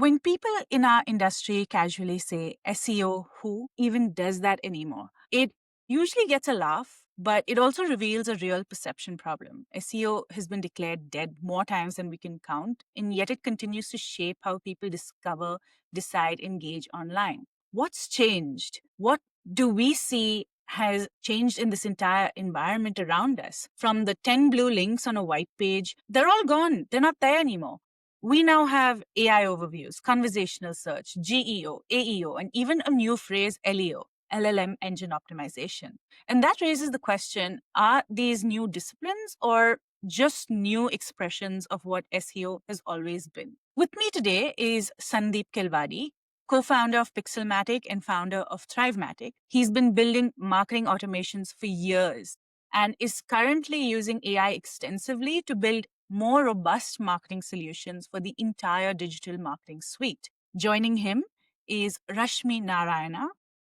when people in our industry casually say SEO, who even does that anymore? It usually gets a laugh, but it also reveals a real perception problem. SEO has been declared dead more times than we can count, and yet it continues to shape how people discover, decide, engage online. What's changed? What do we see has changed in this entire environment around us? From the 10 blue links on a white page, they're all gone. They're not there anymore. We now have AI overviews, conversational search, GEO, AEO, and even a new phrase, LEO, LLM engine optimization. And that raises the question, are these new disciplines or just new expressions of what SEO has always been? With me today is Sandeep Kelvadi, co-founder of Pixelmattic and founder of thrivemattic. He's been building marketing automations for years and is currently using AI extensively to build more robust marketing solutions for the entire digital marketing suite. Joining him is Rashmi Narayana,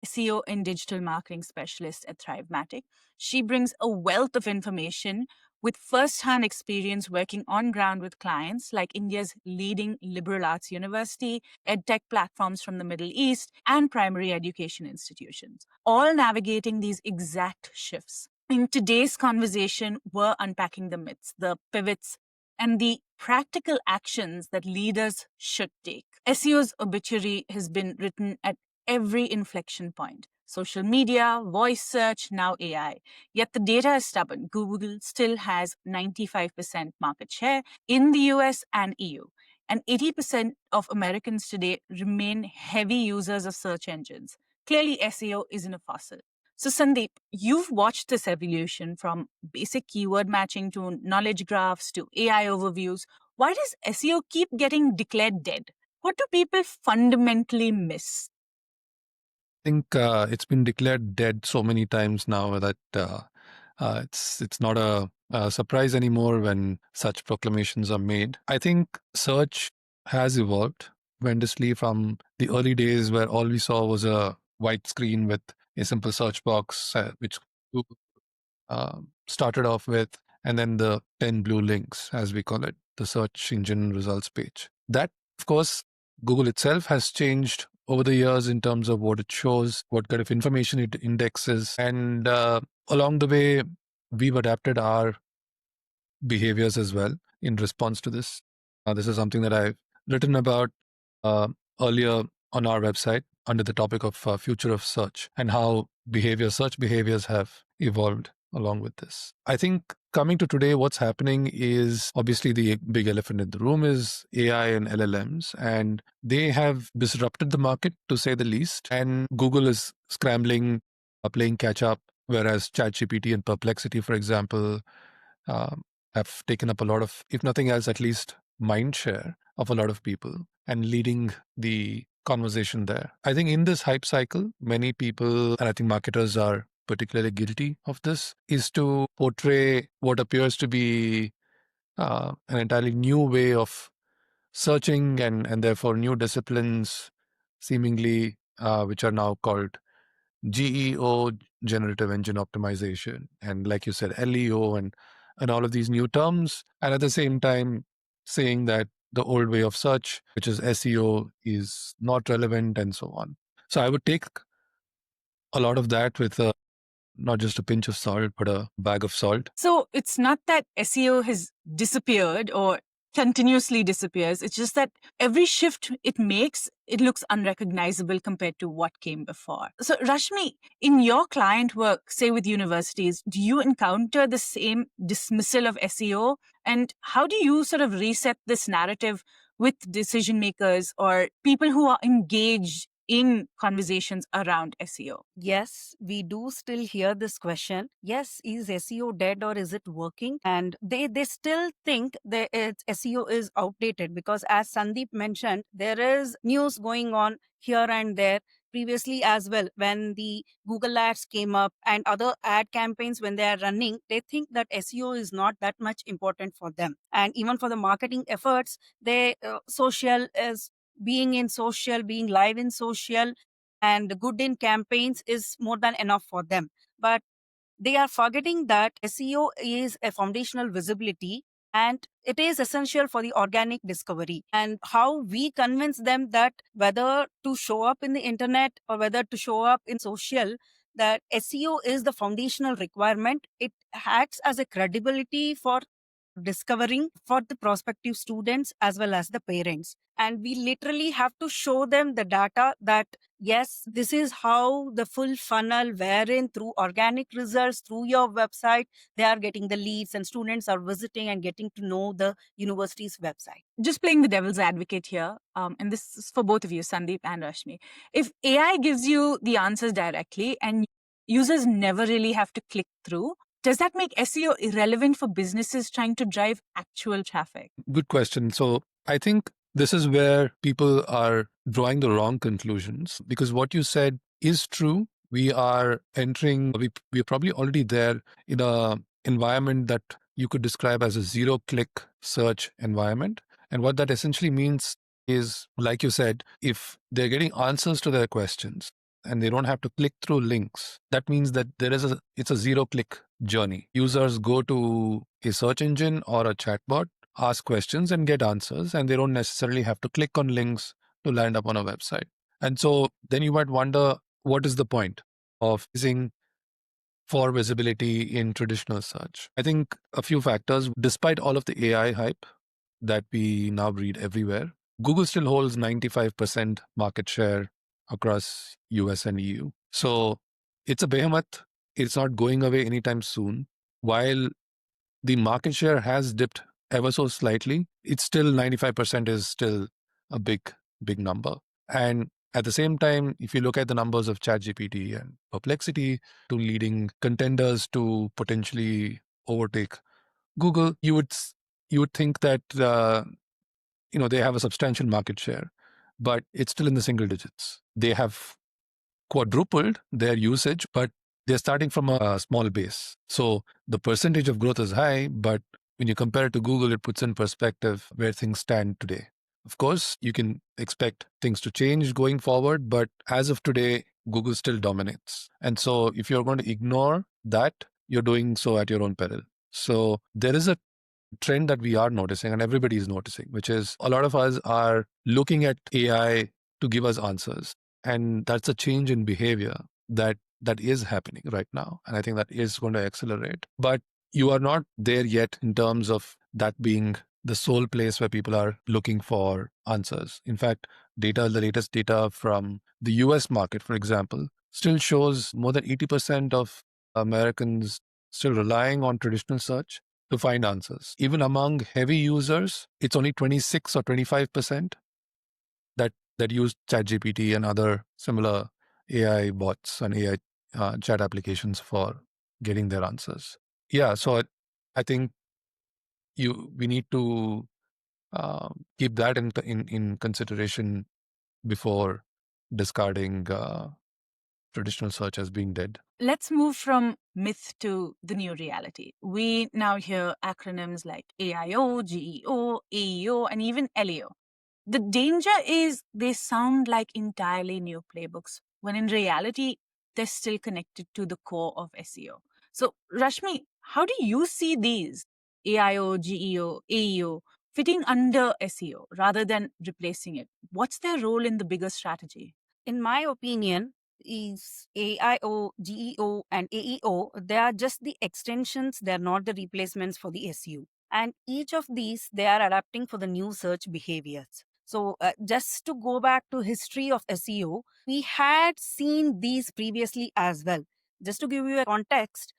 SEO and Digital Marketing Specialist at thrivemattic. She brings a wealth of information with first-hand experience working on ground with clients like India's leading liberal arts university, edtech platforms from the Middle East, and primary education institutions, all navigating these exact shifts. In today's conversation, we're unpacking the myths, the pivots, and the practical actions that leaders should take. SEO's obituary has been written at every inflection point. Social media, voice search, now AI. Yet the data is stubborn. Google still has 95% market share in the US and EU. And 80% of Americans today remain heavy users of search engines. Clearly, SEO isn't a fossil. So Sandeep, you've watched this evolution from basic keyword matching to knowledge graphs to AI overviews. Why does SEO keep getting declared dead? What do people fundamentally miss? I think it's been declared dead so many times now that it's not a surprise anymore when such proclamations are made. I think search has evolved tremendously from the early days where all we saw was a white screen with a simple search box, which Google started off with, and then the 10 blue links, as we call it, the search engine results page. That, of course, Google itself has changed over the years in terms of what it shows, what kind of information it indexes. And along the way, we've adapted our behaviors as well in response to this. This is something that I've written about earlier on our website under the topic of future of search and how search behaviors have evolved along with this. I think coming to today, what's happening is obviously the big elephant in the room is AI and LLMs, and they have disrupted the market to say the least. And Google is scrambling, playing catch up, whereas ChatGPT and Perplexity, for example, have taken up a lot of, if nothing else, at least mind share of a lot of people and leading the conversation there. I think in this hype cycle, many people, and I think marketers are particularly guilty of this, is to portray what appears to be an entirely new way of searching and therefore new disciplines seemingly which are now called GEO, generative engine optimization, and like you said, LEO and all of these new terms, and at the same time saying that the old way of search, which is SEO, is not relevant and so on. So I would take a lot of that with not just a pinch of salt, but a bag of salt. So it's not that SEO has disappeared or continuously disappears. It's just that every shift it makes, it looks unrecognizable compared to what came before. So Rashmi, in your client work, say with universities, do you encounter the same dismissal of SEO? And how do you sort of reset this narrative with decision makers or people who are engaged in conversations around SEO? Yes, we do still hear this question. Yes, is SEO dead or is it working? And they still think that SEO is outdated because, as Sandeep mentioned, there is news going on here and there. Previously as well, when the Google ads came up and other ad campaigns when they are running, they think that SEO is not that much important for them. And even for the marketing efforts, social is being in social, being live in social, and good in campaigns is more than enough for them. But they are forgetting that SEO is a foundational visibility And it is essential for the organic discovery. And how we convince them that whether to show up in the internet or whether to show up in social, that SEO is the foundational requirement. It acts as a credibility for discovering for the prospective students as well as the parents. And we literally have to show them the data that, yes, this is how the full funnel, wherein through organic results, through your website, they are getting the leads and students are visiting and getting to know the university's website. Just playing the devil's advocate here, and this is for both of you, Sandeep and Rashmi. If AI gives you the answers directly and users never really have to click through, does that make SEO irrelevant for businesses trying to drive actual traffic? Good question. So I think this is where people are drawing the wrong conclusions, because what you said is true. We are entering, we're probably already there in a environment that you could describe as a zero-click search environment. And what that essentially means is, like you said, if they're getting answers to their questions and they don't have to click through links, that means that it's a zero-click journey. Users go to a search engine or a chatbot, ask questions and get answers, and they don't necessarily have to click on links to land up on a website. And so then you might wonder, what is the point of using for visibility in traditional search? I think a few factors. Despite all of the AI hype that we now read everywhere, Google still holds 95% market share across US and EU. So it's a behemoth. It's not going away anytime soon. While the market share has dipped ever so slightly, it's still 95% is still a big number. And at the same time, if you look at the numbers of ChatGPT and Perplexity, two leading contenders to potentially overtake Google, you would think that they have a substantial market share, but it's still in the single digits. They have quadrupled their usage, but they're starting from a small base. So the percentage of growth is high, but when you compare it to Google, it puts in perspective where things stand today. Of course, you can expect things to change going forward, but as of today, Google still dominates. And so if you're going to ignore that, you're doing so at your own peril. So there is a trend that we are noticing and everybody is noticing, which is a lot of us are looking at AI to give us answers. And that's a change in behavior that is happening right now. And I think that is going to accelerate. But you are not there yet in terms of that being the sole place where people are looking for answers. In fact, the latest data from the US market, for example, still shows more than 80% of Americans still relying on traditional search to find answers. Even among heavy users, it's only 26 or 25% that use ChatGPT and other similar AI bots and AI chat applications for getting their answers. Yeah, so I think we need to keep that in consideration before discarding traditional search as being dead. Let's move from myth to the new reality. We now hear acronyms like AIO, GEO, AEO, and even LEO. The danger is they sound like entirely new playbooks, when in reality, they're still connected to the core of SEO. So, Rashmi, how do you see these AIO, GEO, AEO fitting under SEO rather than replacing it? What's their role in the bigger strategy? In my opinion, is AIO, GEO, and AEO, they are just the extensions. They're not the replacements for the SEO. And each of these, they are adapting for the new search behaviors. So just to go back to history of SEO, we had seen these previously as well. Just to give you a context,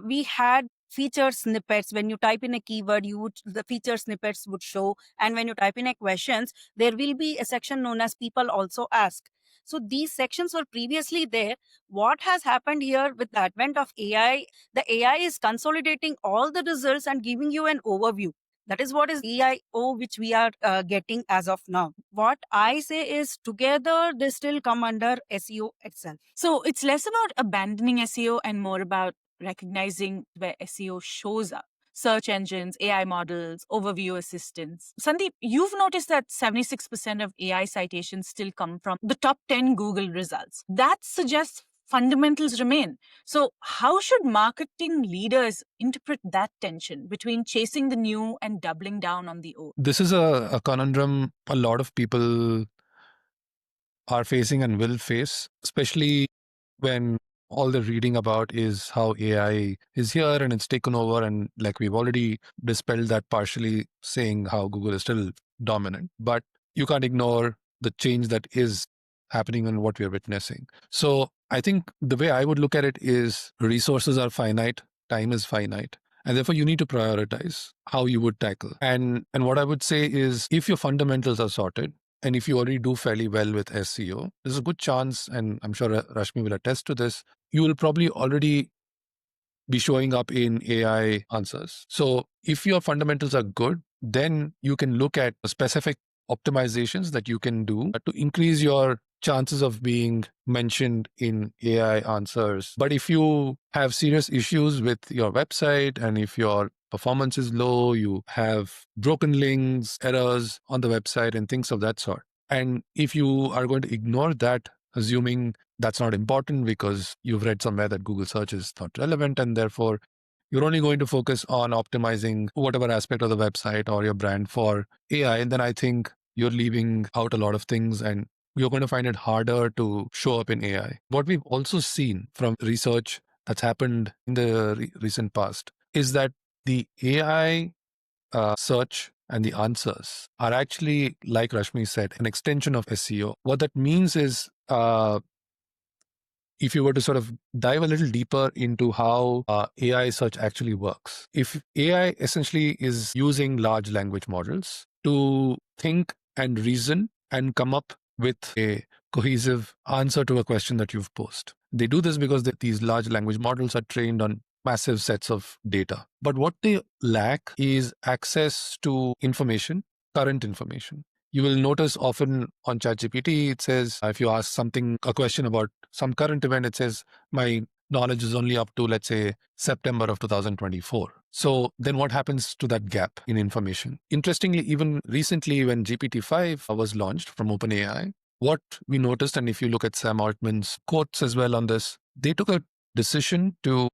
we had feature snippets. When you type in a keyword, the feature snippets would show. And when you type in a questions, there will be a section known as people also ask. So these sections were previously there. What has happened here with the advent of AI, the AI is consolidating all the results and giving you an overview. That is what is EIO, which we are getting as of now. What I say is together, they still come under SEO itself. So it's less about abandoning SEO and more about recognizing where SEO shows up. Search engines, AI models, overview assistants. Sandeep, you've noticed that 76% of AI citations still come from the top 10 Google results. That suggests fundamentals remain. So how should marketing leaders interpret that tension between chasing the new and doubling down on the old? This is a conundrum a lot of people are facing and will face, especially when all the reading about is how AI is here and it's taken over. And like we've already dispelled that partially, saying how Google is still dominant. But you can't ignore the change that is happening and what we're witnessing. So I think the way I would look at it is resources are finite, time is finite. And therefore, you need to prioritize how you would tackle. And what I would say is, if your fundamentals are sorted, and if you already do fairly well with SEO, there's a good chance, and I'm sure Rashmi will attest to this, you will probably already be showing up in AI answers. So if your fundamentals are good, then you can look at specific optimizations that you can do to increase your chances of being mentioned in AI answers. But if you have serious issues with your website and if your performance is low, you have broken links, errors on the website and things of that sort. And if you are going to ignore that, assuming that's not important because you've read somewhere that Google search is not relevant and therefore you're only going to focus on optimizing whatever aspect of the website or your brand for AI, and then I think you're leaving out a lot of things and you're going to find it harder to show up in AI. What we've also seen from research that's happened in the recent past is that the AI search and the answers are actually, like Rashmi said, an extension of SEO. What that means is, if you were to sort of dive a little deeper into how AI search actually works, if AI essentially is using large language models to think and reason and come up with a cohesive answer to a question that you've posed. They do this because these large language models are trained on massive sets of data. But what they lack is access to information, current information. You will notice often on ChatGPT, it says, if you ask a question about some current event, it says, my knowledge is only up to, let's say, September of 2024. So then what happens to that gap in information? Interestingly, even recently when GPT-5 was launched from OpenAI, what we noticed, and if you look at Sam Altman's quotes as well on this, they took a decision to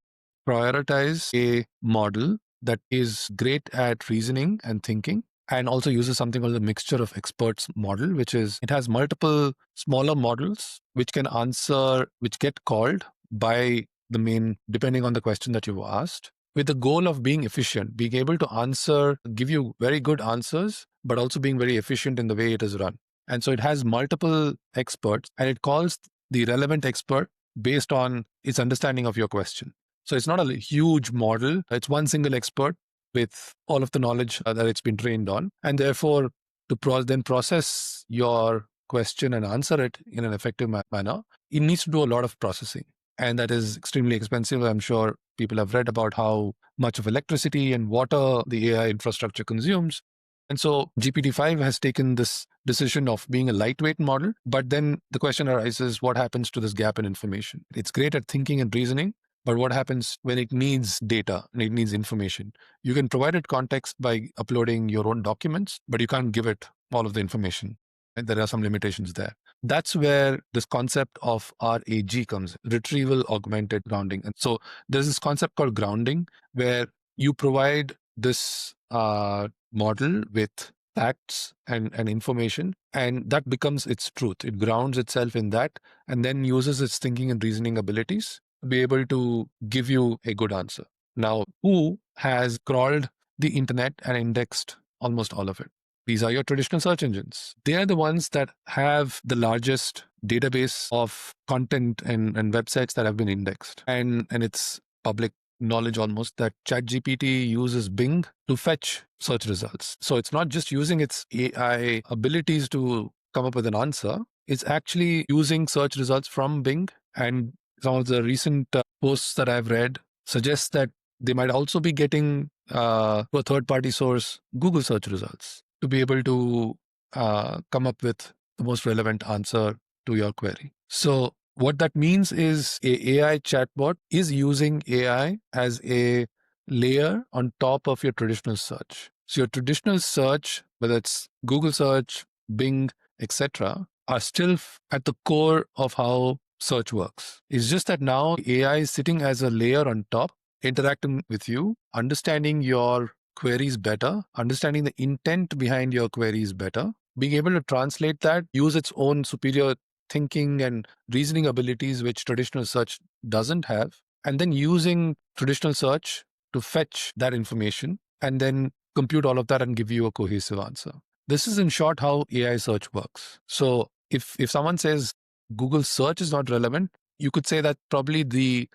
prioritize a model that is great at reasoning and thinking, and also uses something called the mixture of experts model, which is it has multiple smaller models which get called by the main, depending on the question that you've asked, with the goal of being efficient, being able to give you very good answers, but also being very efficient in the way it is run. And so it has multiple experts and it calls the relevant expert based on its understanding of your question. So it's not a huge model. It's one single expert with all of the knowledge that it's been trained on. And therefore, to then process your question and answer it in an effective manner, it needs to do a lot of processing. And that is extremely expensive. I'm sure people have read about how much of electricity and water the AI infrastructure consumes. And so GPT-5 has taken this decision of being a lightweight model. But then the question arises, what happens to this gap in information? It's great at thinking and reasoning, but what happens when it needs data and it needs information? You can provide it context by uploading your own documents, but you can't give it all of the information. And there are some limitations there. That's where this concept of RAG comes in, retrieval augmented grounding. And so there's this concept called grounding, where you provide this model with facts and information, and that becomes its truth. It grounds itself in that and then uses its thinking and reasoning abilities to be able to give you a good answer. Now, who has crawled the internet and indexed almost all of it? These are your traditional search engines. They are the ones that have the largest database of content and websites that have been indexed. And it's public knowledge almost that ChatGPT uses Bing to fetch search results. So it's not just using its AI abilities to come up with an answer. It's actually using search results from Bing. And some of the recent posts that I've read suggest that they might also be getting to a third-party source, Google search results, to be able to come up with the most relevant answer to your query. So what that means is a AI chatbot is using AI as a layer on top of your traditional search. So your traditional search, whether it's Google search, Bing, etc., are still at the core of how search works. It's just that now AI is sitting as a layer on top, interacting with you, understanding your queries better, understanding the intent behind your queries better, being able to translate that, use its own superior thinking and reasoning abilities, which traditional search doesn't have, and then using traditional search to fetch that information and then compute all of that and give you a cohesive answer. This is in short how AI search works. So if someone says Google search is not relevant, you could say that probably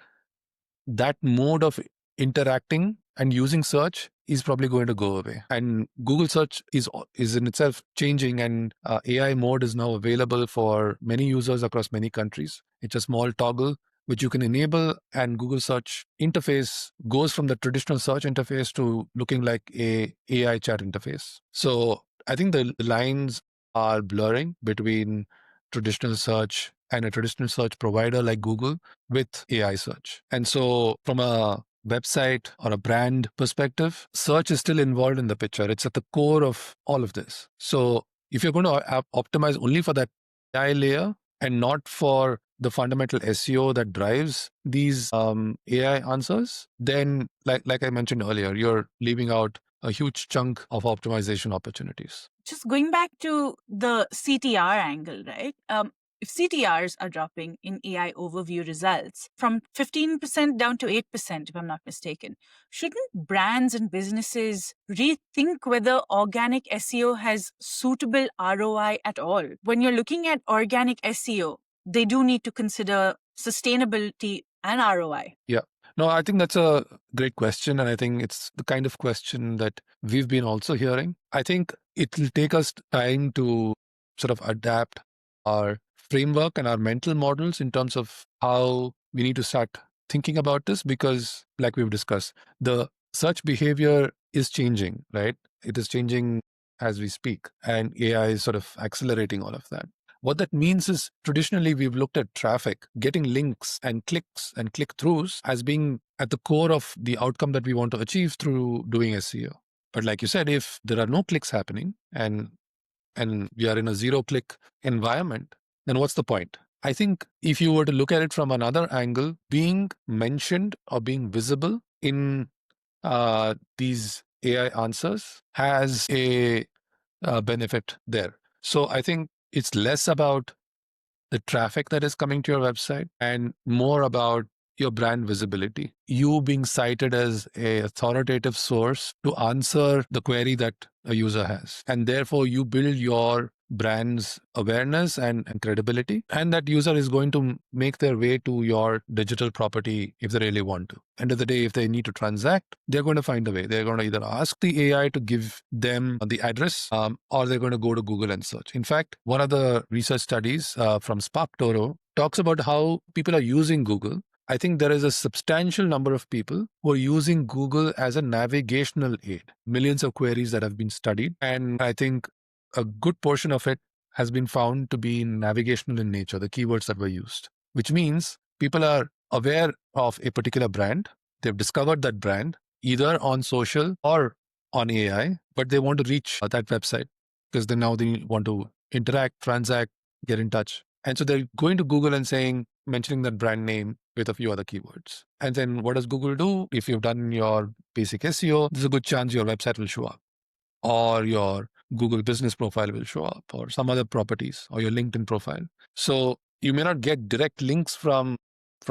that mode of interacting and using search is probably going to go away. And Google search is in itself changing, and AI mode is now available for many users across many countries. It's a small toggle which you can enable, and Google search interface goes from the traditional search interface to looking like a AI chat interface. So I think the lines are blurring between traditional search and a traditional search provider like Google with AI search. And so from a website or a brand perspective, search is still involved in the picture. It's at the core of all of this. So if you're going to optimize only for that AI layer and not for the fundamental SEO that drives these AI answers, then like I mentioned earlier, you're leaving out a huge chunk of optimization opportunities. Just going back to the CTR angle, right? If CTRs are dropping in AI overview results from 15% down to 8%, if I'm not mistaken, shouldn't brands and businesses rethink whether organic SEO has suitable ROI at all? When you're looking at organic SEO, they do need to consider sustainability and ROI. Yeah. No, I think that's a great question. And I think it's the kind of question that we've been also hearing. I think it will take us time to sort of adapt our framework and our mental models in terms of how we need to start thinking about this, because like we've discussed, the search behavior is changing, right? It is changing as we speak, and AI is sort of accelerating all of that. What that means is traditionally we've looked at traffic, getting links and clicks and click-throughs as being at the core of the outcome that we want to achieve through doing SEO. But like you said, if there are no clicks happening and we are in a zero-click environment, then what's the point? I think if you were to look at it from another angle, being mentioned or being visible in these AI answers has a benefit there. So I think it's less about the traffic that is coming to your website and more about your brand visibility. You being cited as a authoritative source to answer the query that a user has. And therefore you build your brand's awareness and credibility. And that user is going to make their way to your digital property if they really want to. End of the day, if they need to transact, they're going to find a way. They're going to either ask the AI to give them the address, or they're going to go to Google and search. In fact, one of the research studies from SparkToro talks about how people are using Google. I think there is a substantial number of people who are using Google as a navigational aid. Millions of queries that have been studied. And I think a good portion of it has been found to be navigational in nature, the keywords that were used, which means people are aware of a particular brand. They've discovered that brand either on social or on AI, but they want to reach that website because they want to interact, transact, get in touch. And so they're going to Google and mentioning that brand name with a few other keywords. And then what does Google do? If you've done your basic SEO, there's a good chance your website will show up, or your Google business profile will show up, or some other properties, or your LinkedIn profile. So you may not get direct links from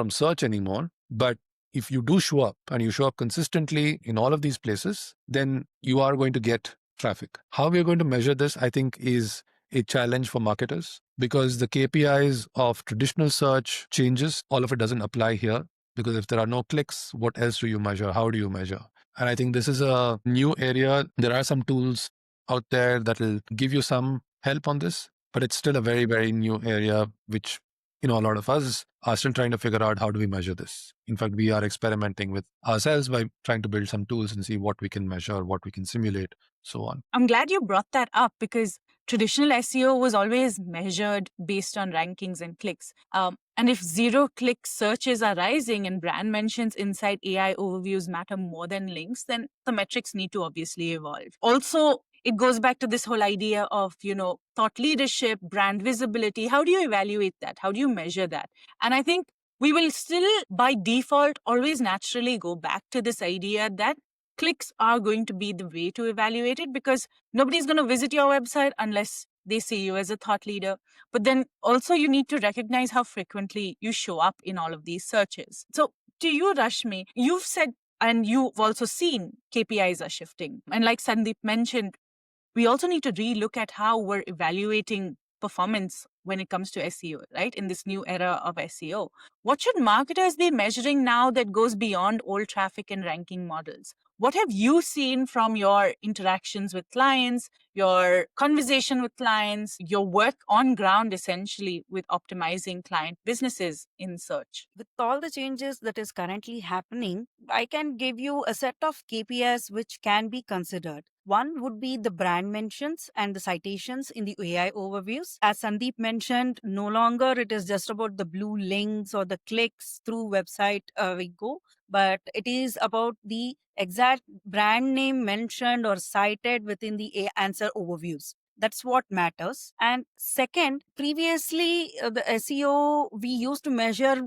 search anymore, but if you do show up and you show up consistently in all of these places, then you are going to get traffic. How we are going to measure this, I think, is a challenge for marketers, because the KPIs of traditional search changes. All of it doesn't apply here, because if there are no clicks, what else do you measure? How do you measure? And I think this is a new area. There are some tools out there that will give you some help on this, but it's still a very, very new area, which, a lot of us are still trying to figure out how do we measure this. In fact, we are experimenting with ourselves by trying to build some tools and see what we can measure, what we can simulate, so on. I'm glad you brought that up, because traditional SEO was always measured based on rankings and clicks. And if zero-click searches are rising and brand mentions inside AI overviews matter more than links, then the metrics need to obviously evolve. Also, it goes back to this whole idea of, thought leadership, brand visibility. How do you evaluate that? How do you measure that? And I think we will still, by default, always naturally go back to this idea that clicks are going to be the way to evaluate it, because nobody's going to visit your website unless they see you as a thought leader. But then also you need to recognize how frequently you show up in all of these searches. So to you, Rashmi, you've said, and you've also seen KPIs are shifting. And like Sandeep mentioned, we also need to relook at how we're evaluating performance when it comes to SEO, right? In this new era of SEO. What should marketers be measuring now that goes beyond old traffic and ranking models? What have you seen from your interactions with clients, your conversation with clients, your work on ground, essentially, with optimizing client businesses in search? With all the changes that is currently happening, I can give you a set of KPIs which can be considered. One would be the brand mentions and the citations in the AI overviews. As Sandeep mentioned, no longer it is just about the blue links or the clicks through website we go, but it is about the exact brand name mentioned or cited within the answer overviews. That's what matters. And second, previously the SEO we used to measure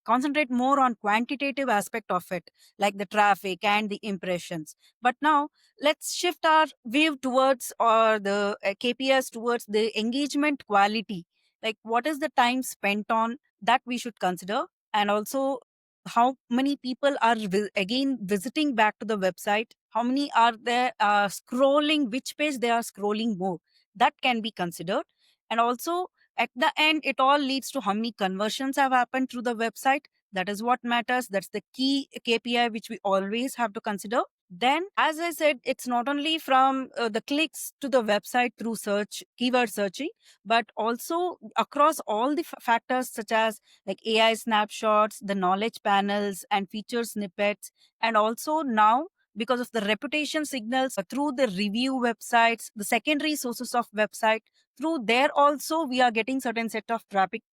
concentrate more on quantitative aspect of it, like the traffic and the impressions. But now let's shift our view towards or the KPIs towards the engagement quality. Like what is the time spent on that we should consider, and also how many people are again visiting back to the website, how many are there scrolling, which page they are scrolling more, that can be considered. And also at the end, it all leads to how many conversions have happened through the website. That is what matters. That's the key KPI which we always have to consider. Then, as I said, it's not only from the clicks to the website through search, keyword searching, but also across all the factors such as like AI snapshots, the knowledge panels, and feature snippets. And also now, because of the reputation signals through the review websites, the secondary sources of website, through there also we are getting certain set of traffic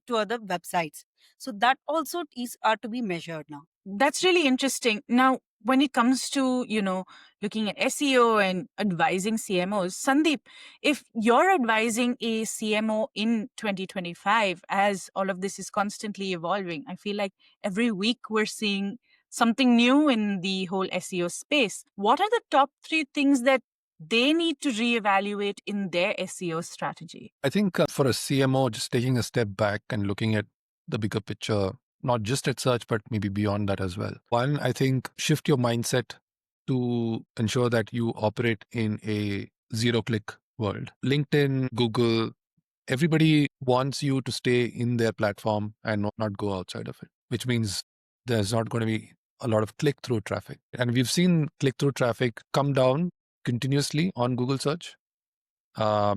to other websites. So that also is are to be measured now. That's really interesting. Now, when it comes to, looking at SEO and advising CMOs, Sandeep, if you're advising a CMO in 2025, as all of this is constantly evolving, I feel like every week we're seeing something new in the whole SEO space. What are the top 3 things that they need to reevaluate in their SEO strategy? I think for a CMO, just taking a step back and looking at the bigger picture, not just at search, but maybe beyond that as well. One, I think shift your mindset to ensure that you operate in a zero-click world. LinkedIn, Google, everybody wants you to stay in their platform and not go outside of it, which means there's not going to be a lot of click-through traffic. And we've seen click-through traffic come down continuously on Google search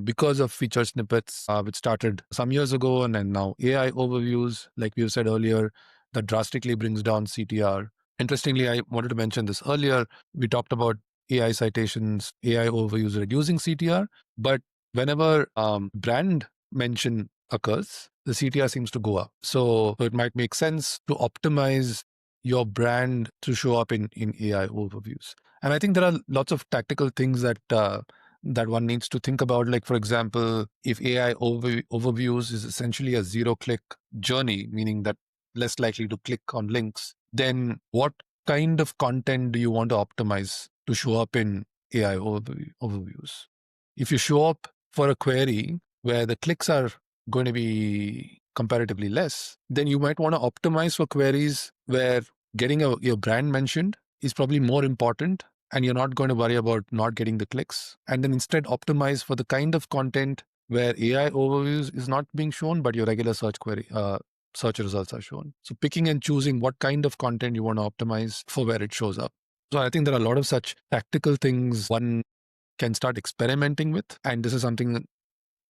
because of feature snippets, which started some years ago, and then now AI overviews, like we said earlier, that drastically brings down CTR. Interestingly, I wanted to mention this earlier. We talked about AI citations, AI overviews reducing CTR, but whenever brand mention occurs, the CTR seems to go up. So it might make sense to optimize your brand to show up in AI overviews. And I think there are lots of tactical things that that one needs to think about. Like, for example, if AI overviews is essentially a zero-click journey, meaning that less likely to click on links, then what kind of content do you want to optimize to show up in AI overviews? If you show up for a query where the clicks are going to be comparatively less, then you might want to optimize for queries where getting your brand mentioned is probably more important, and you're not going to worry about not getting the clicks. And then instead optimize for the kind of content where AI overviews is not being shown, but your regular search query, search results are shown. So picking and choosing what kind of content you want to optimize for where it shows up. So I think there are a lot of such tactical things one can start experimenting with. And this is something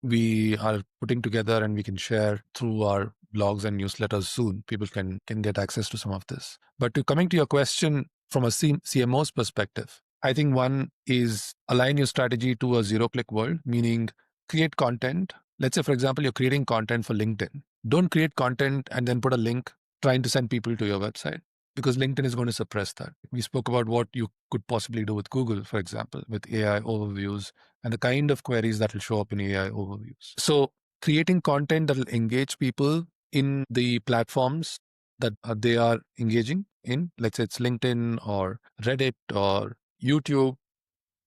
we are putting together and we can share through our blogs and newsletters soon. People can get access to some of this. But coming to your question from a CMO's perspective, I think one is align your strategy to a zero-click world, meaning create content. Let's say, for example, you're creating content for LinkedIn. Don't create content and then put a link trying to send people to your website. because LinkedIn is going to suppress that. We spoke about what you could possibly do with Google, for example, with AI overviews and the kind of queries that will show up in AI overviews. So creating content that will engage people in the platforms that they are engaging in, let's say it's LinkedIn or Reddit or YouTube,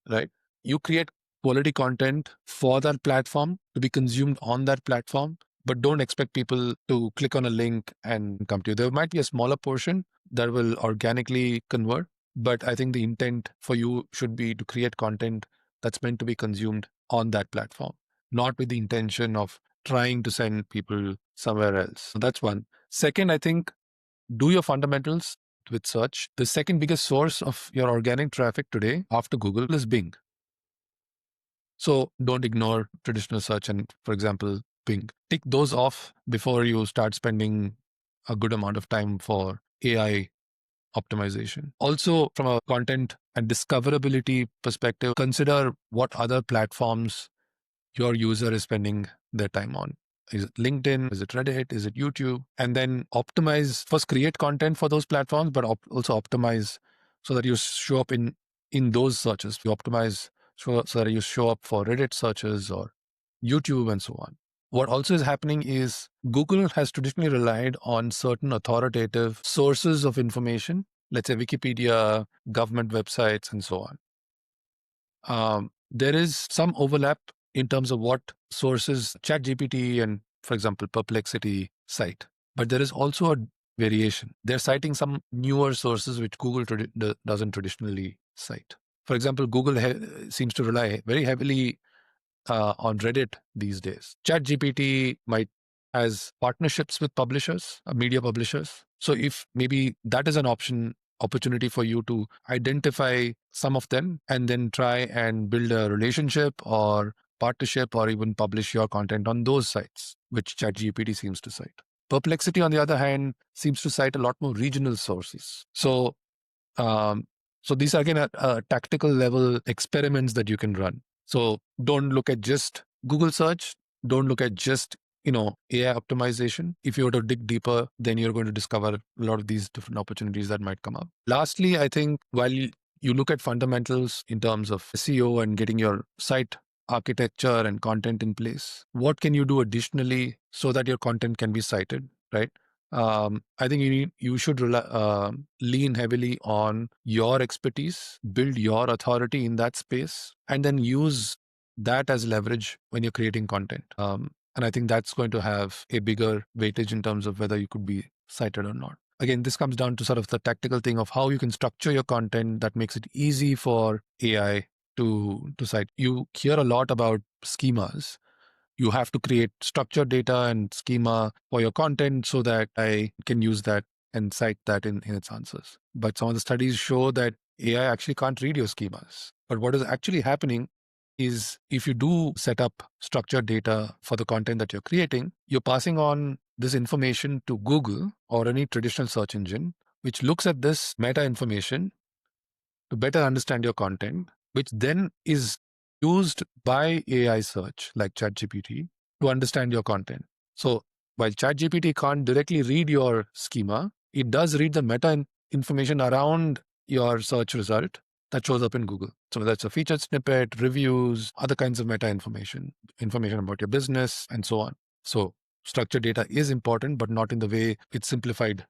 right? You create quality content for that platform to be consumed on that platform, but don't expect people to click on a link and come to you. There might be a smaller portion that will organically convert, but I think the intent for you should be to create content that's meant to be consumed on that platform, not with the intention of trying to send people somewhere else. So that's one. Second, I think do your fundamentals with search. The second biggest source of your organic traffic today after Google is Bing. So don't ignore traditional search and, for example, Bing. Tick those off before you start spending a good amount of time for AI optimization. Also, from a content and discoverability perspective, consider what other platforms your user is spending their time on. Is it LinkedIn? Is it Reddit? Is it YouTube? And then optimize, first create content for those platforms, but also optimize so that you show up in those searches. You optimize so that you show up for Reddit searches or YouTube and so on. What also is happening is Google has traditionally relied on certain authoritative sources of information, let's say Wikipedia, government websites, and so on. There is some overlap in terms of what sources ChatGPT and, for example, Perplexity cite. But there is also a variation. They're citing some newer sources which Google doesn't traditionally cite. For example, Google seems to rely very heavily on Reddit these days. ChatGPT might has partnerships with publishers, media publishers. So if maybe that is an opportunity for you to identify some of them and then try and build a relationship or partnership or even publish your content on those sites, which ChatGPT seems to cite. Perplexity, on the other hand, seems to cite a lot more regional sources. So these are again tactical level experiments that you can run. So don't look at just Google search. Don't look at just AI optimization. If you were to dig deeper, then you're going to discover a lot of these different opportunities that might come up. Lastly, I think while you look at fundamentals in terms of SEO and getting your site architecture and content in place, what can you do additionally so that your content can be cited, right? I think you should lean heavily on your expertise, build your authority in that space, and then use that as leverage when you're creating content. And I think that's going to have a bigger weightage in terms of whether you could be cited or not. Again, this comes down to sort of the tactical thing of how you can structure your content that makes it easy for AI to cite. You hear a lot about schemas. You have to create structured data and schema for your content so that I can use that and cite that in its answers. But some of the studies show that AI actually can't read your schemas. But what is actually happening is if you do set up structured data for the content that you're creating, you're passing on this information to Google or any traditional search engine, which looks at this meta information to better understand your content, which then is used by AI search like ChatGPT to understand your content. So while ChatGPT can't directly read your schema, it does read the meta information around your search result that shows up in Google. So that's a featured snippet, reviews, other kinds of meta information about your business, and so on. So structured data is important, but not in the way it's simplified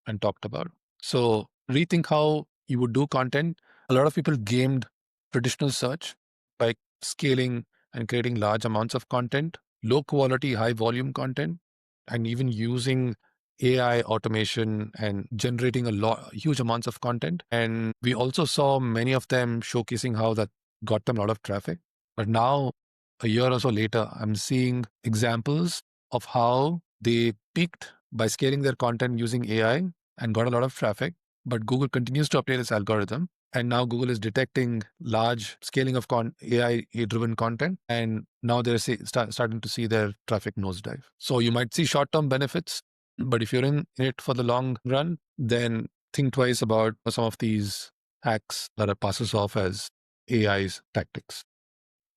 and talked about. So rethink how you would do content. A lot of people gamed traditional search by scaling and creating large amounts of content, low quality, high volume content, and even using AI automation and generating huge amounts of content. And we also saw many of them showcasing how that got them a lot of traffic. But now, a year or so later, I'm seeing examples of how they peaked by scaling their content using AI and got a lot of traffic. But Google continues to update its algorithm. And now Google is detecting large scaling of AI-driven content. And now they're starting to see their traffic nosedive. So you might see short-term benefits, but if you're in it for the long run, then think twice about some of these hacks that are passes off as AI's tactics.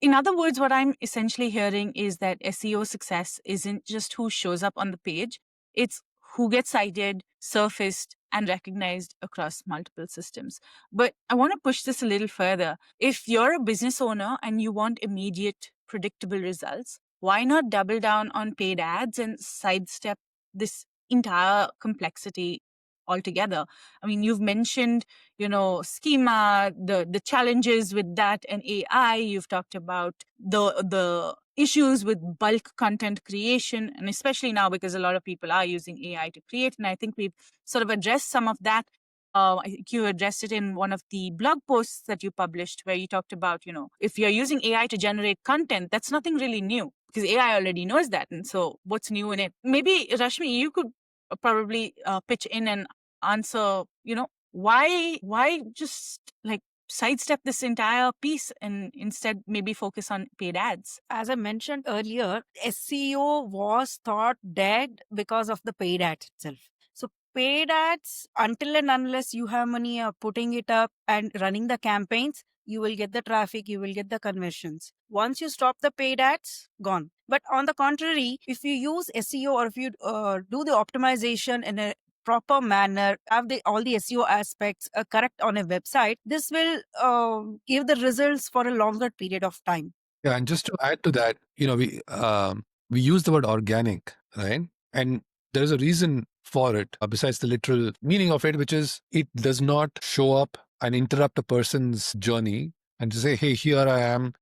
In other words, what I'm essentially hearing is that SEO success isn't just who shows up on the page, it's who gets cited, surfaced, and recognized across multiple systems. But I want to push this a little further. If you're a business owner and you want immediate, predictable results, why not double down on paid ads and sidestep this entire complexity altogether? I mean, you've mentioned, schema, the challenges with that and AI. You've talked about the issues with bulk content creation, and especially now because a lot of people are using AI to create. And I think we've sort of addressed some of that. I think you addressed it in one of the blog posts that you published, where you talked about, if you're using AI to generate content, that's nothing really new because AI already knows that. And so what's new in it? Maybe, Rashmi, you could probably pitch in and answer, why just like sidestep this entire piece and instead maybe focus on paid ads? As I mentioned earlier, SEO was thought dead because of the paid ads itself. So paid ads, until and unless you have money putting it up and running the campaigns, you will get the traffic, you will get the conversions. Once you stop the paid ads, gone. But on the contrary, if you use SEO or if you do the optimization in a proper manner, have all the SEO aspects correct on a website, this will give the results for a longer period of time. Yeah, and just to add to that, we use the word organic, right? And there's a reason for it, besides the literal meaning of it, which is it does not show up and interrupt a person's journey and to say, hey, here I am,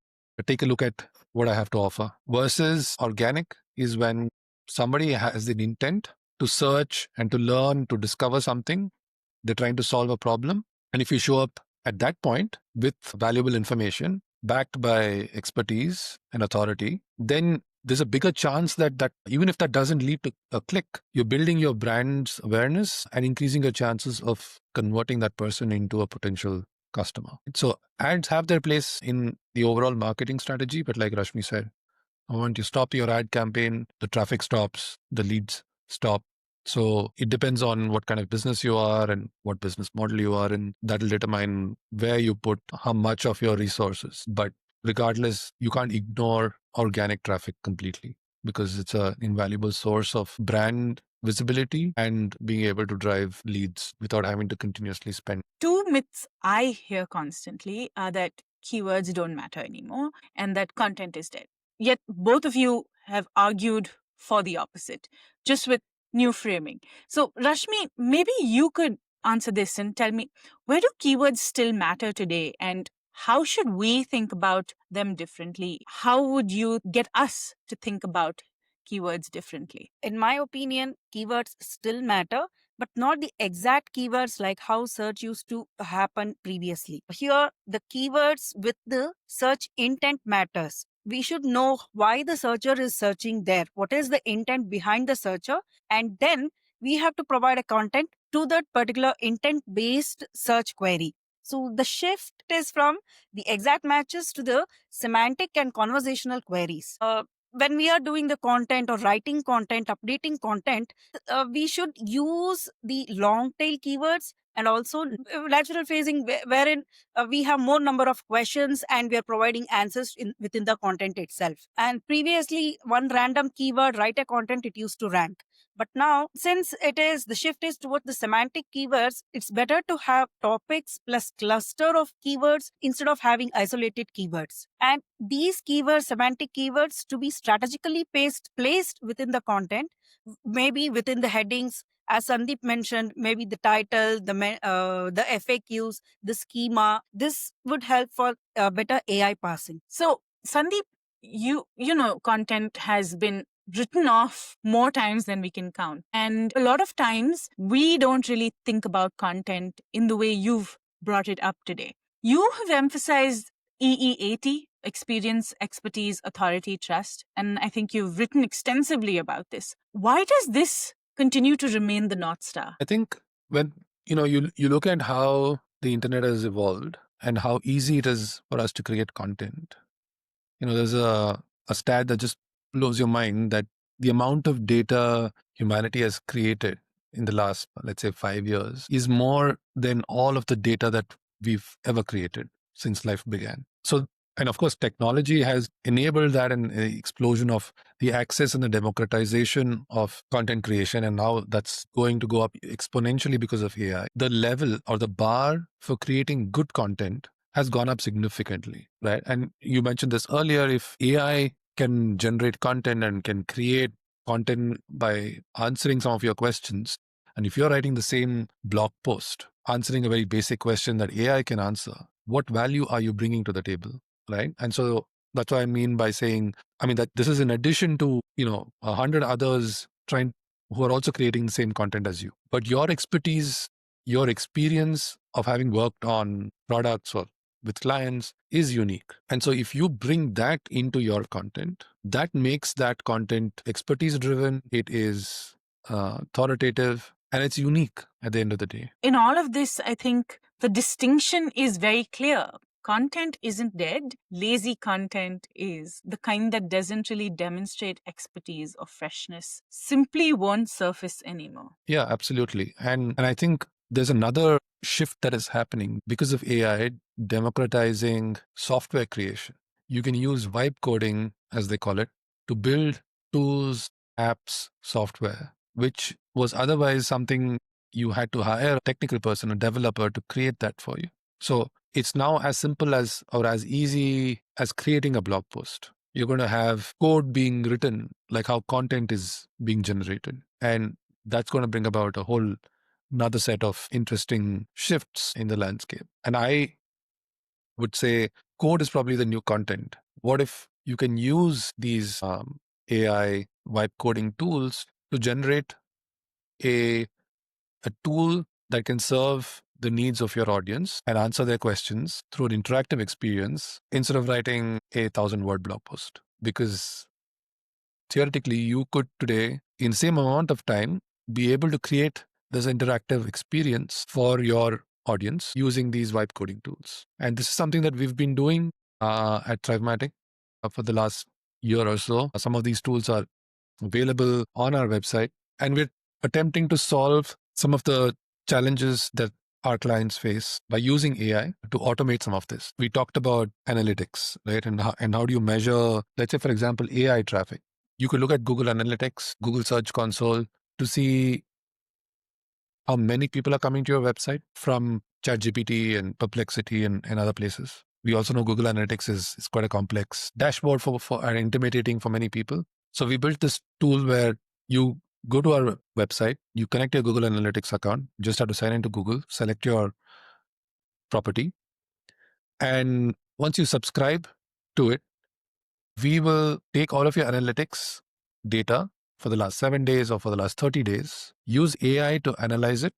take a look at what I have to offer. Versus organic is when somebody has an intent to search and to learn, to discover something. They're trying to solve a problem. And if you show up at that point with valuable information, backed by expertise and authority, then there's a bigger chance that even if that doesn't lead to a click, you're building your brand's awareness and increasing your chances of converting that person into a potential customer. So ads have their place in the overall marketing strategy, but like Rashmi said, I want you stop your ad campaign, the traffic stops, the leads stop. So it depends on what kind of business you are and what business model you are in. That'll determine where you put how much of your resources. But regardless, you can't ignore organic traffic completely because it's an invaluable source of brand visibility and being able to drive leads without having to continuously spend. Two myths I hear constantly are that keywords don't matter anymore and that content is dead. Yet both of you have argued for the opposite, just with new framing. So, Rashmi, maybe you could answer this and tell me, where do keywords still matter today and how should we think about them differently? How would you get us to think about keywords differently? In my opinion, keywords still matter, but not the exact keywords like how search used to happen previously. Here, the keywords with the search intent matters. We should know why the searcher is searching there. What is the intent behind the searcher? And then we have to provide a content to that particular intent based search query. So the shift is from the exact matches to the semantic and conversational queries. When we are doing the content or writing content, updating content, we should use the long tail keywords and also natural phrasing wherein we have more number of questions and we are providing answers within the content itself. And previously, one random keyword, write a content, it used to rank. But now, since the shift is towards the semantic keywords, it's better to have topics plus cluster of keywords instead of having isolated keywords. And these keywords, semantic keywords, to be strategically placed within the content, maybe within the headings, as Sandeep mentioned, maybe the title, the FAQs, the schema. This would help for better AI passing. So, Sandeep, you know, content has been written off more times than we can count. And a lot of times we don't really think about content in the way you've brought it up today. You have emphasized EEAT, experience, expertise, authority, trust. And I think you've written extensively about this. Why does this continue to remain the North Star? I think when you look at how the internet has evolved and how easy it is for us to create content, there's a stat that just blows your mind that the amount of data humanity has created in the last, let's say, 5 years is more than all of the data that we've ever created since life began. So And of course, technology has enabled that and the explosion of the access and the democratization of content creation. And now that's going to go up exponentially because of AI. The level or the bar for creating good content has gone up significantly, right? And you mentioned this earlier, if AI can generate content and can create content by answering some of your questions, and if you're writing the same blog post, answering a very basic question that AI can answer, what value are you bringing to the table? Right. And so that's what I mean by saying, that this is in addition to, 100 others who are also creating the same content as you. But your expertise, your experience of having worked on products or with clients is unique. And so if you bring that into your content, that makes that content expertise driven. It is authoritative and it's unique at the end of the day. In all of this, I think the distinction is very clear. Content isn't dead. Lazy content is. The kind that doesn't really demonstrate expertise or freshness simply won't surface anymore. Yeah, absolutely. And I think there's another shift that is happening because of AI democratizing software creation. You can use vibe coding, as they call it, to build tools, apps, software, which was otherwise something you had to hire a technical person, a developer to create that for you. So it's now as simple as or as easy as creating a blog post. You're going to have code being written, like how content is being generated. And that's going to bring about a whole another set of interesting shifts in the landscape. And I would say code is probably the new content. What if you can use these AI vibe coding tools to generate a tool that can serve the needs of your audience and answer their questions through an interactive experience instead of writing a 1,000-word blog post? Because theoretically, you could today, in the same amount of time, be able to create this interactive experience for your audience using these vibe coding tools. And this is something that we've been doing at Thrivemattic for the last year or so. Some of these tools are available on our website, and we're attempting to solve some of the challenges that our clients face by using AI to automate some of this. We talked about analytics, right? And how do you measure, let's say, for example, AI traffic? You could look at Google Analytics, Google Search Console to see how many people are coming to your website from ChatGPT and Perplexity and other places. We also know Google Analytics is quite a complex dashboard for and intimidating for many people. So we built this tool where you go to our website, you connect your Google Analytics account, you just have to sign into Google, select your property. And once you subscribe to it, we will take all of your analytics data for the last 7 days or for the last 30 days, use AI to analyze it,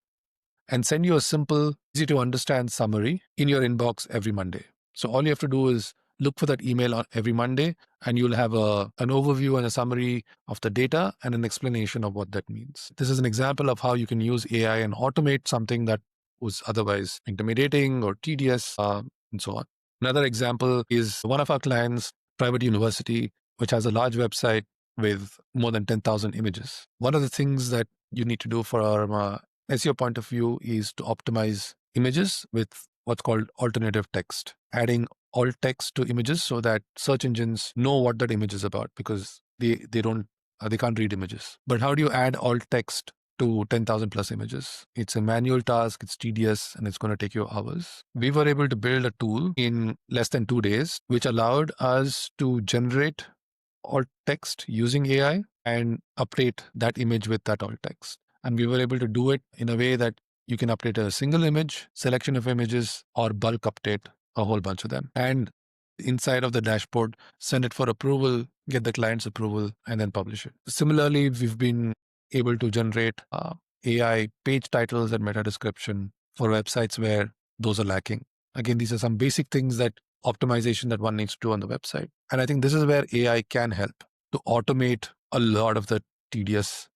and send you a simple, easy to understand summary in your inbox every Monday. So all you have to do is look for that email on every Monday, and you'll have an overview and a summary of the data and an explanation of what that means. This is an example of how you can use AI and automate something that was otherwise intimidating or tedious, and so on. Another example is one of our clients, private university, which has a large website with more than 10,000 images. One of the things that you need to do for our SEO point of view is to optimize images with what's called alternative text, adding alt text to images so that search engines know what that image is about, because they can't read images. But how do you add alt text to 10,000 plus images? It's a manual task, it's tedious, and it's going to take you hours. We were able to build a tool in less than 2 days, which allowed us to generate alt text using AI and update that image with that alt text. And we were able to do it in a way that you can update a single image, selection of images, or bulk update a whole bunch of them. And inside of the dashboard, send it for approval, get the client's approval, and then publish it. Similarly, we've been able to generate AI page titles and meta description for websites where those are lacking. Again, these are some basic things that optimization that one needs to do on the website. And I think this is where AI can help to automate a lot of the tedious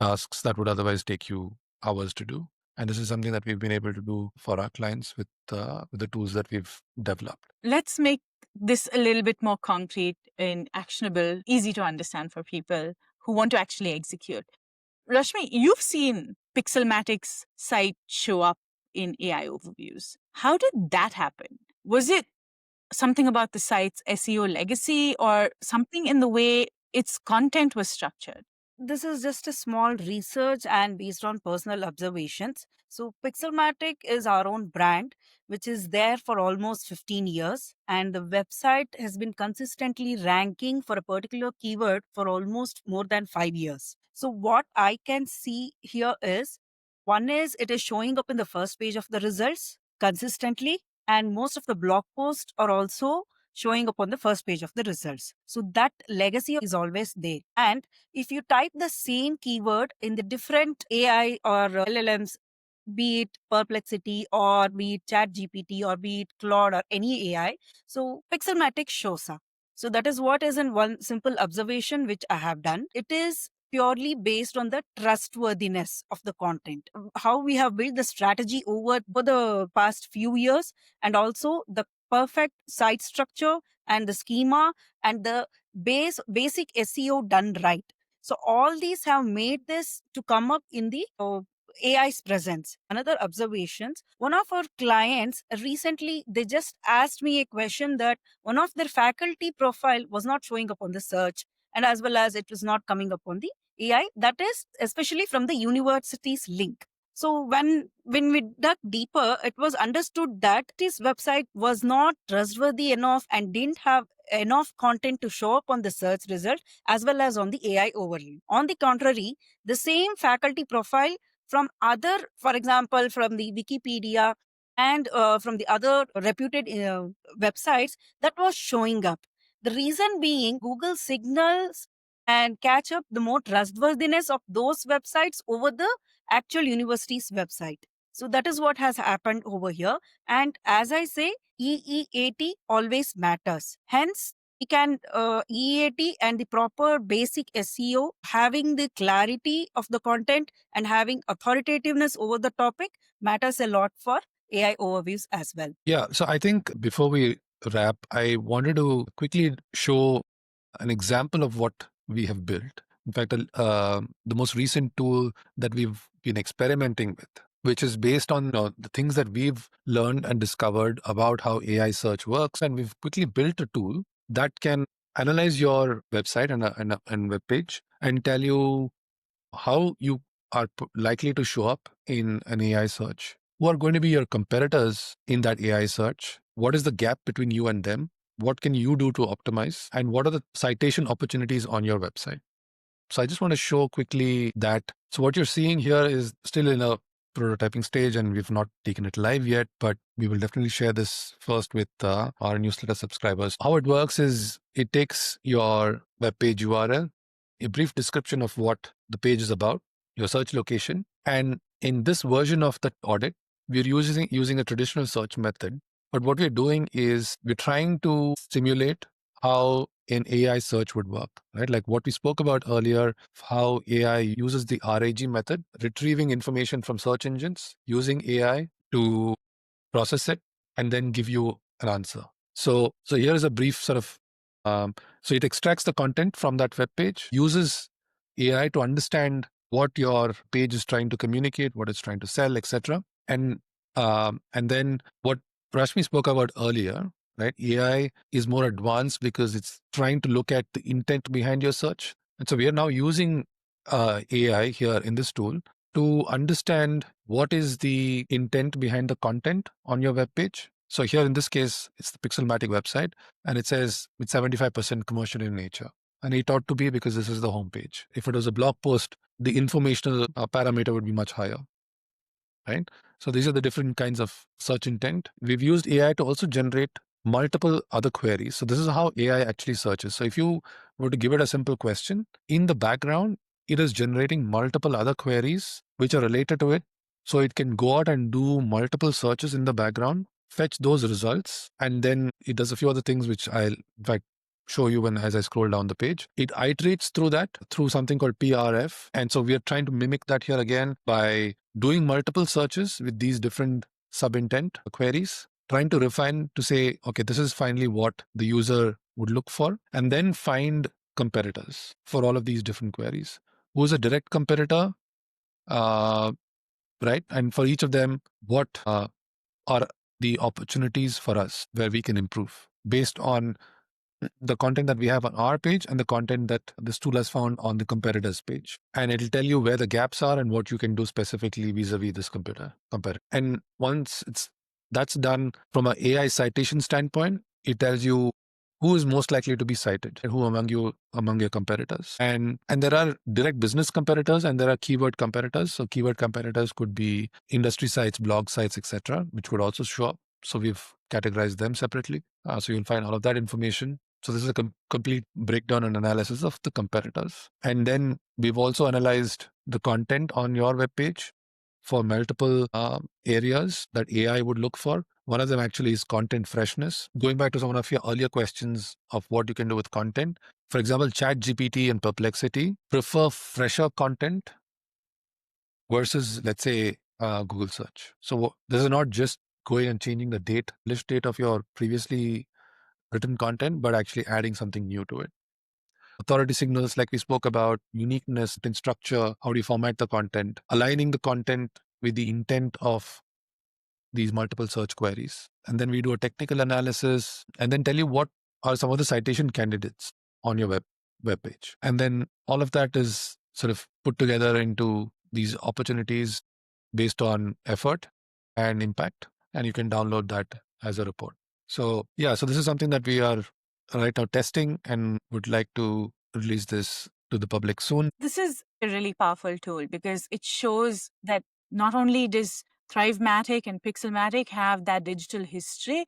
tasks that would otherwise take you hours to do. And this is something that we've been able to do for our clients with the tools that we've developed. Let's make this a little bit more concrete and actionable, easy to understand for people who want to actually execute. Rashmi, you've seen Pixelmattic's site show up in AI overviews. How did that happen? Was it something about the site's SEO legacy or something in the way its content was structured? This is just a small research and based on personal observations. So, Pixelmattic is our own brand, which is there for almost 15 years. And the website has been consistently ranking for a particular keyword for almost more than 5 years. So, what I can see here is one is it is showing up in the first page of the results consistently, and most of the blog posts are also showing up on the first page of the results. So, that legacy is always there. And if you type the same keyword in the different AI or LLMs, be it Perplexity or be it ChatGPT or be it Claude or any AI, so Pixelmatic shows up. So that is what is in one simple observation which I have done. It is purely based on the trustworthiness of the content, how we have built the strategy over the past few years, and also the perfect site structure and the schema and the basic SEO done right. So all these have made this to come up in the AI's presence. Another observations, one of our clients recently, they just asked me a question that one of their faculty profile was not showing up on the search, and as well as it was not coming up on the AI, that is especially from the university's link. So when we dug deeper, it was understood that this website was not trustworthy enough and didn't have enough content to show up on the search result as well as on the AI overview. On the contrary, the same faculty profile from other, for example, from the Wikipedia and from the other reputed websites, that was showing up. The reason being Google signals and catch up the more trustworthiness of those websites over the actual university's website. So that is what has happened over here. And as I say, EEAT always matters. Hence, we can EEAT and the proper basic SEO, having the clarity of the content and having authoritativeness over the topic matters a lot for AI overviews as well. Yeah. So I think before we wrap, I wanted to quickly show an example of what we have built. In fact, the most recent tool that we've been experimenting with, which is based on the things that we've learned and discovered about how AI search works. And we've quickly built a tool that can analyze your website and web page and tell you how you are likely to show up in an AI search. Who are going to be your competitors in that AI search? What is the gap between you and them? What can you do to optimize? And what are the citation opportunities on your website? So I just want to show quickly that. So what you're seeing here is still in a prototyping stage and we've not taken it live yet, but we will definitely share this first with our newsletter subscribers. How it works is it takes your web page URL, a brief description of what the page is about, your search location. And in this version of the audit, we're using a traditional search method. But what we're doing is we're trying to simulate how an AI search would work, right? Like what we spoke about earlier, how AI uses the RAG method, retrieving information from search engines, using AI to process it, and then give you an answer. So here is a brief sort of, so it extracts the content from that web page, uses AI to understand what your page is trying to communicate, what it's trying to sell, etc. And then what Rashmi spoke about earlier, right? AI is more advanced because it's trying to look at the intent behind your search. And so we are now using AI here in this tool to understand what is the intent behind the content on your web page. So here in this case, it's the Pixelmattic website, and it says it's 75% commercial in nature. And it ought to be because this is the homepage. If it was a blog post, the informational parameter would be much higher, right? So these are the different kinds of search intent. We've used AI to also generate multiple other queries. So this is how AI actually searches. So if you were to give it a simple question, in the background, it is generating multiple other queries which are related to it. So it can go out and do multiple searches in the background, fetch those results, and then it does a few other things which I'll in fact show you as I scroll down the page. It iterates through that through something called PRF. And so we are trying to mimic that here again by doing multiple searches with these different sub-intent queries, trying to refine to say, okay, this is finally what the user would look for, and then find competitors for all of these different queries. Who's a direct competitor, right? And for each of them, what are the opportunities for us where we can improve? based on the content that we have on our page and the content that this tool has found on the competitor's page. And it'll tell you where the gaps are and what you can do specifically vis-a-vis this competitor. And once that's done from an AI citation standpoint, it tells you who is most likely to be cited and who among your competitors. And there are direct business competitors and there are keyword competitors. So keyword competitors could be industry sites, blog sites, etc., which could also show up. So we've categorized them separately. So you'll find all of that information. So this is a complete breakdown and analysis of the competitors. And then we've also analyzed the content on your web page for multiple areas that AI would look for. One of them actually is content freshness. Going back to some of your earlier questions of what you can do with content. For example, ChatGPT and Perplexity prefer fresher content versus, let's say, Google search. So this is not just going and changing the list date of your previously written content, but actually adding something new to it. Authority signals, like we spoke about, uniqueness in structure, how do you format the content, aligning the content with the intent of these multiple search queries. And then we do a technical analysis and then tell you what are some of the citation candidates on your web page. And then all of that is sort of put together into these opportunities based on effort and impact. And you can download that as a report. So yeah, so this is something that we are right now testing and would like to release this to the public soon. This is a really powerful tool because it shows that not only does Thrivematic and Pixelmatic have that digital history,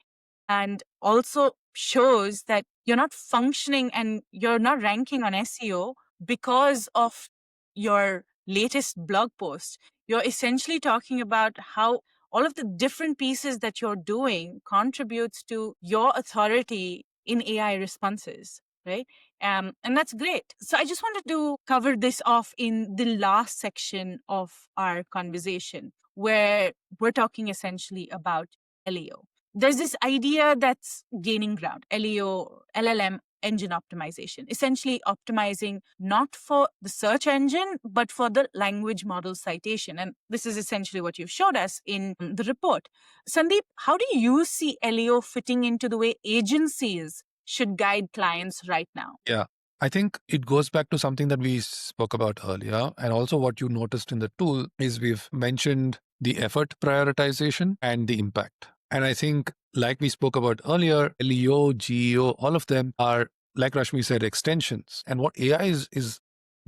and also shows that you're not functioning and you're not ranking on SEO because of your latest blog post. You're essentially talking about how all of the different pieces that you're doing contributes to your authority in AI responses, right? And that's great. So I just wanted to cover this off in the last section of our conversation, where we're talking essentially about LEO. There's this idea that's gaining ground, LEO, LLM engine optimization, essentially optimizing not for the search engine, but for the language model citation. And this is essentially what you've showed us in the report. Sandeep, how do you see LEO fitting into the way agencies should guide clients right now? Yeah, I think it goes back to something that we spoke about earlier. And also what you noticed in the tool is we've mentioned the effort prioritization and the impact. And I think, like we spoke about earlier, LEO, GEO, all of them are, like Rashmi said, extensions. And what AI is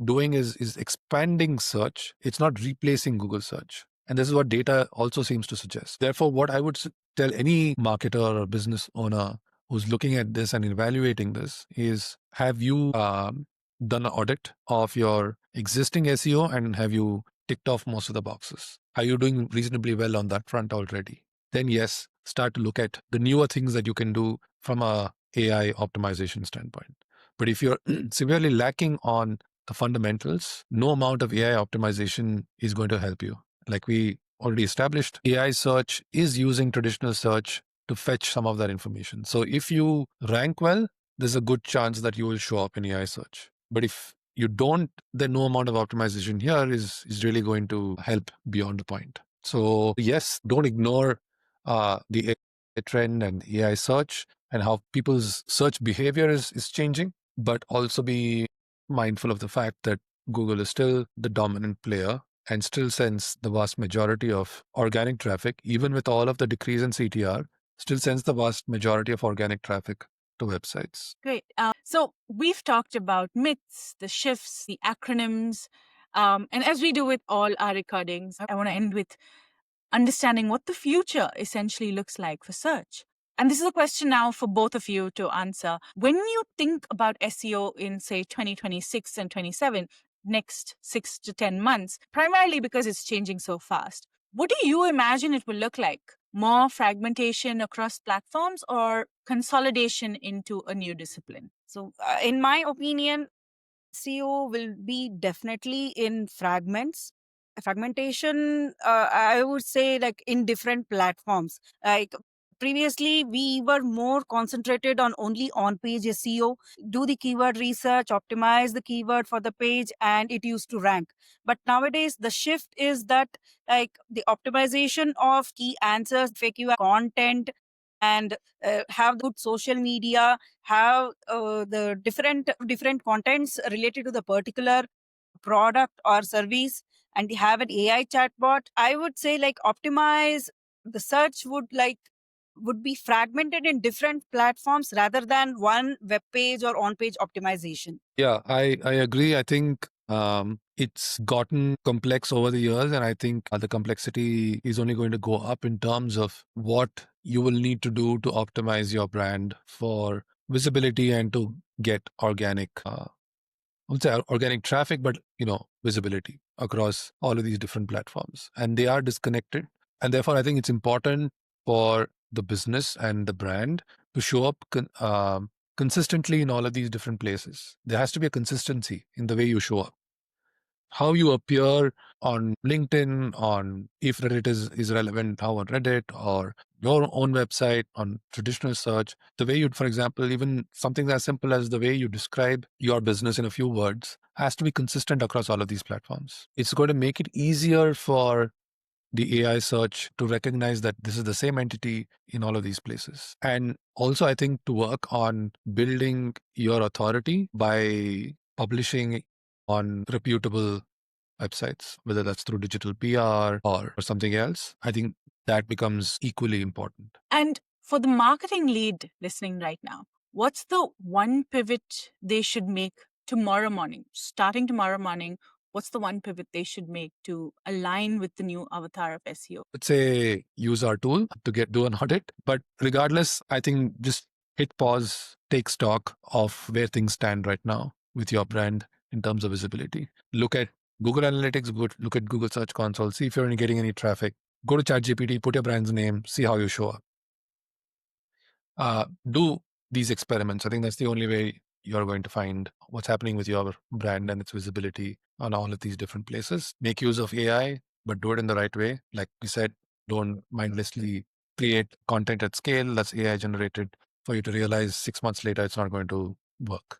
doing is expanding search. It's not replacing Google search. And this is what data also seems to suggest. Therefore, what I would tell any marketer or business owner who's looking at this and evaluating this is, have you done an audit of your existing SEO and have you ticked off most of the boxes? Are you doing reasonably well on that front already? Then yes, start to look at the newer things that you can do from a AI optimization standpoint. But if you're severely lacking on the fundamentals, no amount of AI optimization is going to help you. Like we already established, AI search is using traditional search to fetch some of that information. So if you rank well, there's a good chance that you will show up in AI search. But if you don't, then no amount of optimization here is really going to help beyond the point. So yes, don't ignore the AI trend and AI search and how people's search behavior is changing, but also be mindful of the fact that Google is still the dominant player and still sends the vast majority of organic traffic, even with all of the decrease in CTR, still sends the vast majority of organic traffic to websites. Great. So we've talked about myths, the shifts, the acronyms. And as we do with all our recordings, I want to end with understanding what the future essentially looks like for search. And this is a question now for both of you to answer. When you think about SEO in, say, 2026 and 27, next 6 to 10 months, primarily because it's changing so fast, what do you imagine it will look like? More fragmentation across platforms or consolidation into a new discipline? So, in my opinion, SEO will be definitely in fragments. Fragmentation, I would say, like in different platforms. Like previously, we were more concentrated on only on-page SEO, do the keyword research, optimize the keyword for the page, and it used to rank. But nowadays, the shift is that like the optimization of key answers, FAQ content, and have good social media, have the different contents related to the particular product or service, and have an AI chatbot. I would say like optimize the search would be fragmented in different platforms rather than one web page or on page optimization. Yeah, I agree. I think it's gotten complex over the years, and I think the complexity is only going to go up in terms of what you will need to do to optimize your brand for visibility and to get organic, I would say organic traffic, but visibility across all of these different platforms, and they are disconnected. And therefore, I think it's important for the business and the brand to show up consistently in all of these different places. There has to be a consistency in the way you show up. How you appear on LinkedIn, on if Reddit is relevant, how on Reddit or your own website, on traditional search, the way you'd, for example, even something as simple as the way you describe your business in a few words has to be consistent across all of these platforms. It's going to make it easier for the AI search to recognize that this is the same entity in all of these places. And also, I think to work on building your authority by publishing on reputable websites, whether that's through digital PR or something else, I think that becomes equally important. And for the marketing lead listening right now, what's the one pivot they should make tomorrow morning? Starting tomorrow morning, what's the one pivot they should make to align with the new avatar of SEO? Let's say use our tool to do an audit. But regardless, I think just hit pause, take stock of where things stand right now with your brand in terms of visibility. Look at Google Analytics, look at Google Search Console, see if you're getting any traffic. Go to ChatGPT, put your brand's name, see how you show up. Do these experiments. I think that's the only way you're going to find what's happening with your brand and its visibility on all of these different places. Make use of AI, but do it in the right way. Like we said, don't mindlessly create content at scale that's AI generated for you to realize 6 months later it's not going to work.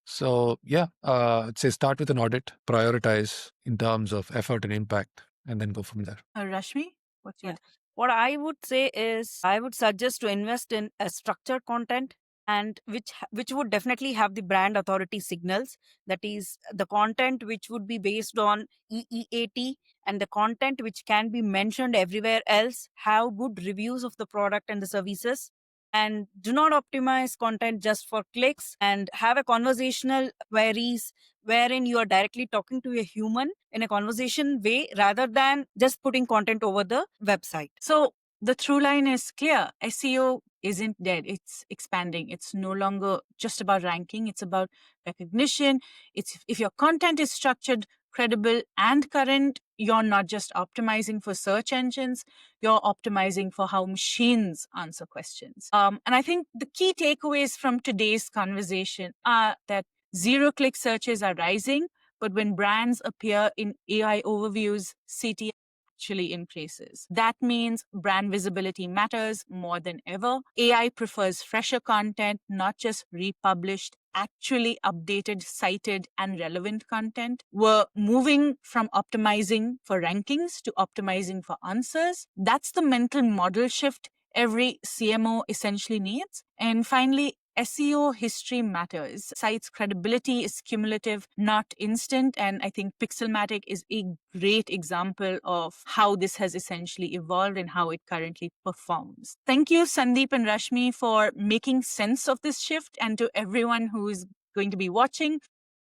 So yeah, I'd say start with an audit, prioritize in terms of effort and impact, and then go from there. Rashmi, what's your Yeah. What I would say is I would suggest to invest in a structured content and which would definitely have the brand authority signals. That is the content which would be based on EEAT, and the content which can be mentioned everywhere else, have good reviews of the product and the services. And do not optimize content just for clicks, and have a conversational queries wherein you are directly talking to a human in a conversation way rather than just putting content over the website. So the through line is clear. SEO isn't dead. It's expanding. It's no longer just about ranking. It's about recognition. It's if your content is structured, credible, and current, you're not just optimizing for search engines, you're optimizing for how machines answer questions. And I think the key takeaways from today's conversation are that zero-click searches are rising, but when brands appear in AI overviews, CTR actually increases. That means brand visibility matters more than ever. AI prefers fresher content, not just republished, actually updated, cited, and relevant content. We're moving from optimizing for rankings to optimizing for answers. That's the mental model shift every CMO essentially needs. And finally, SEO history matters. Site's credibility is cumulative, not instant. And I think Pixelmattic is a great example of how this has essentially evolved and how it currently performs. Thank you, Sandeep and Rashmi, for making sense of this shift. And to everyone who is going to be watching,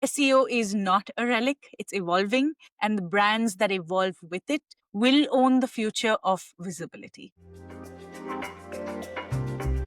SEO is not a relic, it's evolving. And the brands that evolve with it will own the future of visibility.